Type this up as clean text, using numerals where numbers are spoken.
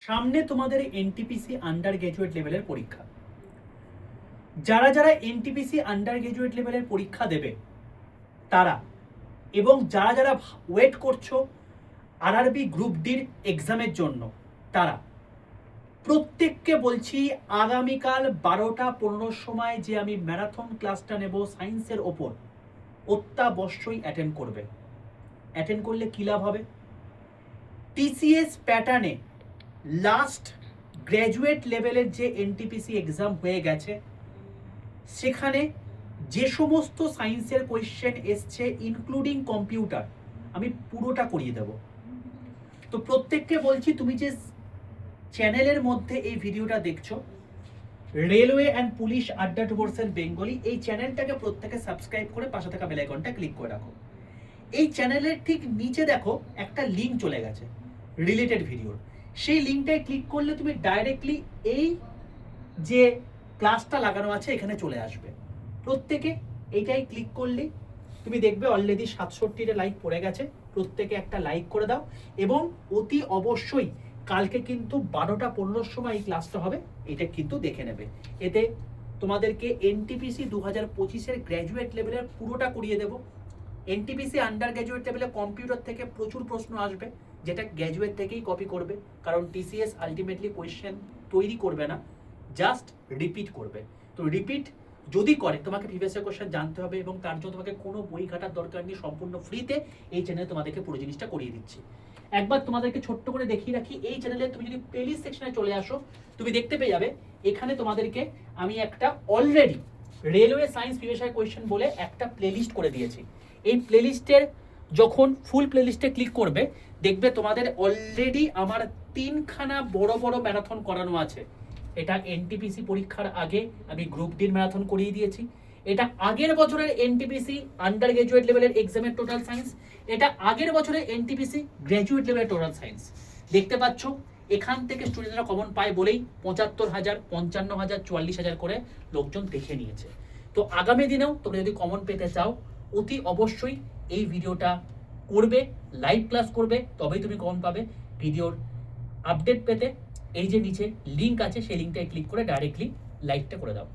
সামনে তোমাদের NTPC under graduate লেভেলের পরীক্ষা। যারা যারা এনটিপিসি আন্ডার গ্র্যাজুয়েট লেভেলের পরীক্ষা দেবে তারা, এবং যারা যারা ওয়েট করছো আরআরবি গ্রুপ ডির এক্সামের জন্য তারা, প্রত্যেককে বলছি আগামীকাল 12টা 15 সময় যে আমি ম্যারাথন ক্লাসটা নেব সায়েন্সের ওপর, অত্যাবশ্যই অ্যাটেন্ড করবে। অ্যাটেন্ড করলে কী লাভ হবে? টিসিএস প্যাটার্নে লাস্ট গ্র্যাজুয়েট লেভেলের যে এনটিপিসি এক্সাম হয়ে গেছে সেখানে যে সমস্ত সায়েন্সের কোয়েশ্চেন এসছে ইনক্লুডিং কম্পিউটার, আমি পুরোটা করিয়ে দেব। তো প্রত্যেককে বলছি, তুমি যে চ্যানেলের মধ্যে এই ভিডিওটা দেখছো, রেলওয়ে অ্যান্ড পুলিশ আড্ডা টুভার্সের বেঙ্গলি, এই চ্যানেলটাকে প্রত্যেকে সাবস্ক্রাইব করে পাশে থাকা বেল আইকনটা ক্লিক করে রাখো। এই চ্যানেলের ঠিক নিচে দেখো একটা লিঙ্ক চলে গেছে রিলেটেড ভিডিওর, সেই লিঙ্কটায় ক্লিক করলে তুমি ডাইরেক্টলি এই যে ক্লাসটা লাগানো আছে এখানে চলে আসবে। প্রত্যেকে এইটাই ক্লিক করলে তুমি দেখবে অলরেডি 67টা লাইক পড়ে গেছে। প্রত্যেকে একটা লাইক করে দাও এবং অতি অবশ্যই কালকে কিন্তু 12টা 15 সময় এই ক্লাসটা হবে, এটা কিন্তু দেখে নেবে। এতে তোমাদেরকে এনটিপিসি 2025-এর গ্র্যাজুয়েট লেভেলের পুরোটা করিয়ে দেবো। এনটিপিসি আন্ডার গ্র্যাজুয়েট লেভেলে কম্পিউটার থেকে প্রচুর প্রশ্ন আসবে, যেটা গ্র্যাজুয়েট থেকেই কপি করবে, কারণ টিসিএস আলটিমেটলি কোয়েশ্চেন তৈরি করবে না, জাস্ট রিপিট করবে। তো রিপিট যদি করে তোমাকে প্রিভিয়াস কোয়েশ্চেন জানতে হবে, এবং তার জন্য তোমাকে কোনো বই ঘাটার দরকার নেই, সম্পূর্ণ ফ্রিতে এই চ্যানেলে তোমাদেরকে পুরো জিনিসটা করিয়ে দিচ্ছি। একবার তোমাদেরকে ছোট্ট করে দেখিয়ে রাখি, এই চ্যানেলে তুমি যদি প্লেলিস্ট সেকশনে চলে আসো তুমি দেখতে পেয়ে যাবে এখানে তোমাদেরকে আমি একটা already railway science previous question বলে একটা প্লেলিস্ট করে দিয়েছি। এই প্লেলিস্টের যখন ফুল প্লেলিস্টে ক্লিক করবে দেখবে তোমাদের অলরেডি আমার 3খানা বড় বড় ম্যারাথন করানো আছে। এটা এনটিপিসি পরীক্ষার আগে আমি গ্রুপ ডির ম্যারাথন করিয়ে দিয়েছি। এটা আগের বছরের এনটিপিসি আন্ডার গ্র্যাজুয়েট লেভেলের এক্সামের টোটাল সায়েন্স, এটা আগের বছরের এনটিপিসি গ্র্যাজুয়েট লেভেলের টোটাল সায়েন্স। দেখতে পাচ্ছ এখান থেকে স্টুডেন্টরা কমন পায় বলেই 75,000, 55,000, 44,000 করে লোকজন দেখে নিয়েছে। তো আগামী দিনেও তোমরা যদি কমন পেতে চাও অতি অবশ্যই এই ভিডিওটা করবে, লাইভ ক্লাস করবে, তবেই তুমি কমন পাবে। ভিডিওর আপডেট পেতে এই যে নিচে লিঙ্ক আছে সেই লিঙ্কটায় ক্লিক করে ডাইরেক্টলি লাইভটা করে দাও।